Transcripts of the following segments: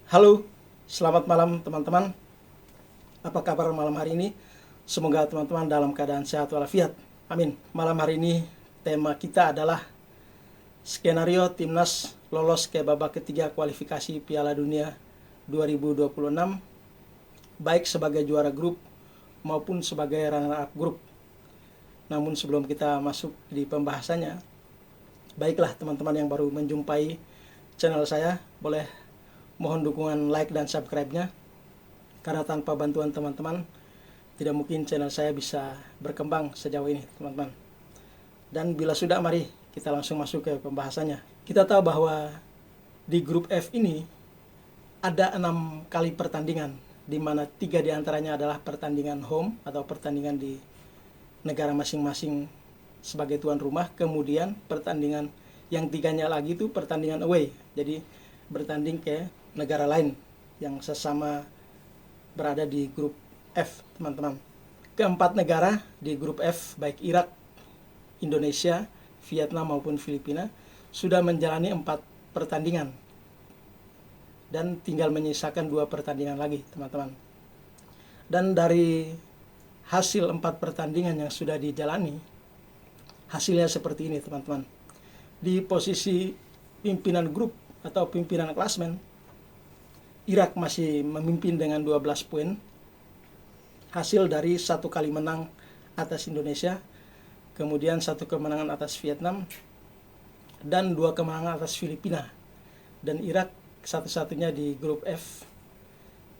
Halo, selamat malam teman-teman. Apa kabar malam hari ini? Semoga teman-teman dalam keadaan sehat walafiat. Amin. Malam hari ini tema kita adalah skenario timnas lolos ke babak ketiga kualifikasi Piala Dunia 2026, baik sebagai juara grup maupun sebagai runner-up grup. Namun sebelum kita masuk di pembahasannya, baiklah teman-teman yang baru menjumpai channel saya, boleh mohon dukungan like dan subscribe-nya, karena tanpa bantuan teman-teman tidak mungkin channel saya bisa berkembang sejauh ini teman-teman. Dan bila sudah, mari kita langsung masuk ke pembahasannya. Kita tahu bahwa di grup F ini ada 6 kali pertandingan, di mana 3 diantaranya adalah pertandingan home atau pertandingan di negara masing-masing sebagai tuan rumah. Kemudian pertandingan yang 3-nya lagi itu pertandingan away, jadi bertanding ke negara lain yang sesama berada di grup F teman-teman. Keempat negara di grup F, baik Irak, Indonesia, Vietnam maupun Filipina, sudah menjalani 4 pertandingan dan tinggal menyisakan 2 pertandingan lagi teman-teman. Dan dari hasil 4 pertandingan yang sudah dijalani, hasilnya seperti ini teman-teman. Di posisi pimpinan grup atau pimpinan klasmen, Irak masih memimpin dengan 12 poin, hasil dari 1 kali menang atas Indonesia, kemudian 1 kemenangan atas Vietnam, dan 2 kemenangan atas Filipina. Dan Irak satu-satunya di grup F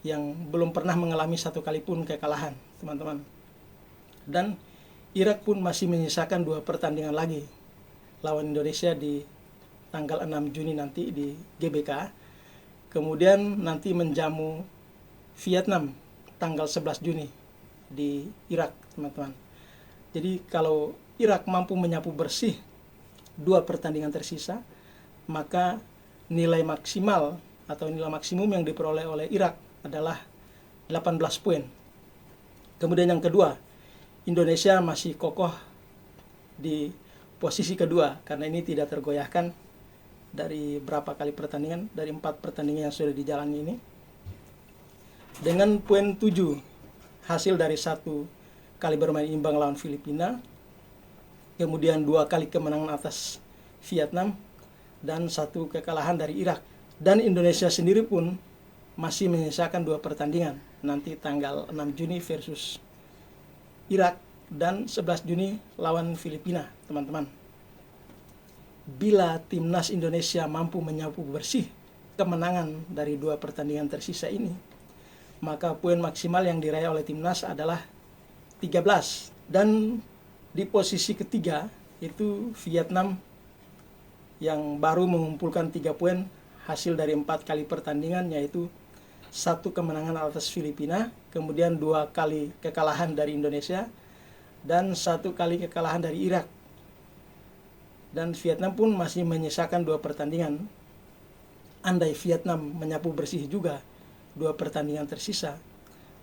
yang belum pernah mengalami 1 kali pun kekalahan teman-teman. Dan Irak pun masih menyisakan 2 pertandingan lagi lawan Indonesia di tanggal 6 Juni nanti di GBK. Kemudian nanti menjamu Vietnam tanggal 11 Juni di Irak teman-teman. Jadi kalau Irak mampu menyapu bersih 2 pertandingan tersisa, maka nilai maksimal atau nilai maksimum yang diperoleh oleh Irak adalah 18 poin. Kemudian yang kedua, Indonesia masih kokoh di posisi kedua karena ini tidak tergoyahkan dari berapa kali pertandingan, dari 4 pertandingan yang sudah dijalani ini, dengan poin 7, hasil dari 1 kali bermain imbang lawan Filipina, kemudian 2 kali kemenangan atas Vietnam, dan 1 kekalahan dari Irak. Dan Indonesia sendiri pun masih menyisakan 2 pertandingan, nanti tanggal 6 Juni versus Irak dan 11 Juni lawan Filipina teman-teman. Bila timnas Indonesia mampu menyapu bersih kemenangan dari 2 pertandingan tersisa ini, maka poin maksimal yang diraih oleh timnas adalah 13. Dan di posisi ketiga itu Vietnam yang baru mengumpulkan 3 poin hasil dari 4 kali pertandingan, yaitu 1 kemenangan atas Filipina, kemudian 2 kali kekalahan dari Indonesia, dan 1 kali kekalahan dari Irak. Dan Vietnam pun masih menyisakan 2 pertandingan. Andai Vietnam menyapu bersih juga 2 pertandingan tersisa,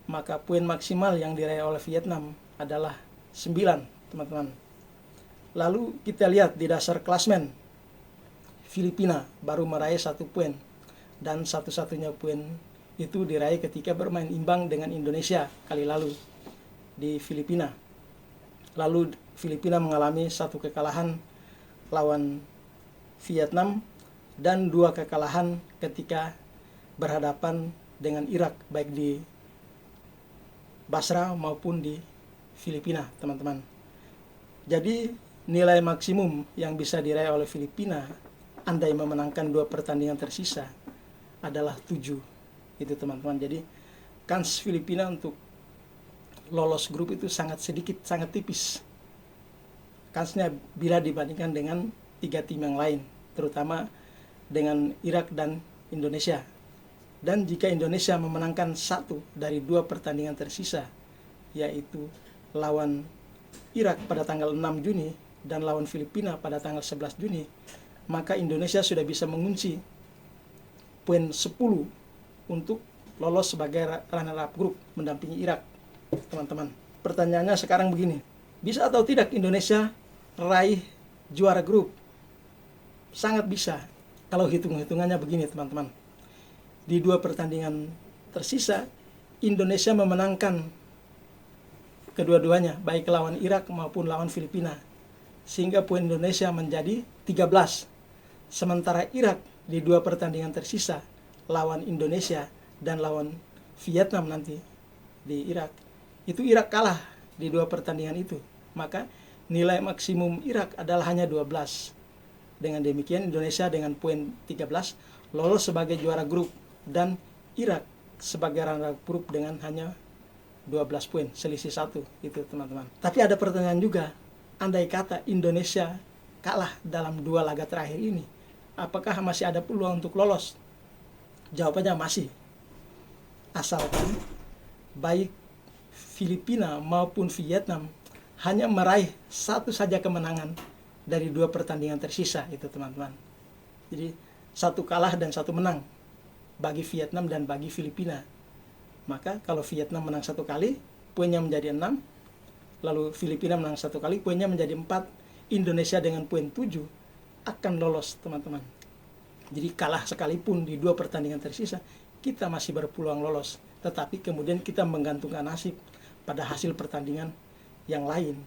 maka poin maksimal yang diraih oleh Vietnam adalah 9 teman-teman. Lalu kita lihat di dasar klasmen, Filipina baru meraih 1 poin, dan satu-satunya poin itu diraih ketika bermain imbang dengan Indonesia kali lalu di Filipina. Lalu Filipina mengalami 1 kekalahan lawan Vietnam dan 2 kekalahan ketika berhadapan dengan Irak, baik di Basra maupun di Filipina teman-teman. Jadi nilai maksimum yang bisa diraih oleh Filipina andai memenangkan 2 pertandingan tersisa adalah 7 itu teman-teman. Jadi kans Filipina untuk lolos grup itu sangat sedikit, sangat tipis kansnya bila dibandingkan dengan 3 tim yang lain, terutama dengan Irak dan Indonesia. Dan jika Indonesia memenangkan 1 dari 2 pertandingan tersisa, yaitu lawan Irak pada tanggal 6 Juni dan lawan Filipina pada tanggal 11 Juni, maka Indonesia sudah bisa mengunci poin 10 untuk lolos sebagai runner-up grup mendampingi Irak teman-teman. Pertanyaannya sekarang begini, bisa atau tidak Indonesia raih juara grup? Sangat bisa. Kalau hitung-hitungannya begini teman-teman, di 2 pertandingan tersisa, Indonesia memenangkan kedua-duanya, baik lawan Irak maupun lawan Filipina. Sehingga poin Indonesia menjadi 13. Sementara Irak di 2 pertandingan tersisa, lawan Indonesia dan lawan Vietnam nanti di Irak, itu Irak kalah di 2 pertandingan itu. Maka nilai maksimum Irak adalah hanya 12. Dengan demikian Indonesia dengan poin 13 lolos sebagai juara grup, dan Irak sebagai runner-up grup dengan hanya 12 poin, selisih 1 itu teman-teman. Tapi ada pertanyaan juga, andai kata Indonesia kalah dalam 2 laga terakhir ini, apakah masih ada peluang untuk lolos? Jawabannya masih. Asalkan baik Filipina maupun Vietnam hanya meraih 1 saja kemenangan dari 2 pertandingan tersisa itu teman-teman. Jadi 1 kalah dan 1 menang bagi Vietnam dan bagi Filipina. Maka kalau Vietnam menang 1 kali, poinnya menjadi 6. Lalu Filipina menang 1 kali, poinnya menjadi 4. Indonesia dengan poin 7 akan lolos teman-teman. Jadi kalah sekalipun di 2 pertandingan tersisa, kita masih berpeluang lolos. Tetapi kemudian kita menggantungkan nasib pada hasil pertandingan yang lain.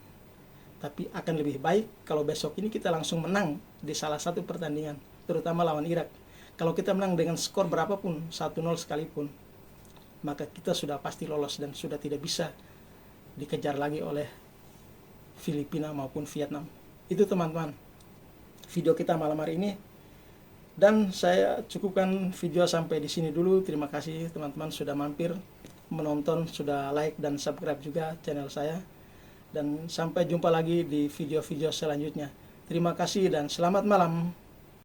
Tapi akan lebih baik kalau besok ini kita langsung menang di salah satu pertandingan, terutama lawan Irak. Kalau kita menang dengan skor berapapun, 1-0 sekalipun, maka kita sudah pasti lolos dan sudah tidak bisa dikejar lagi oleh Filipina maupun Vietnam. Itu teman-teman video kita malam hari ini, dan saya cukupkan video sampai di sini dulu. Terima kasih teman-teman sudah mampir menonton, sudah like dan subscribe juga channel saya, dan sampai jumpa lagi di video-video selanjutnya. Terima kasih dan selamat malam.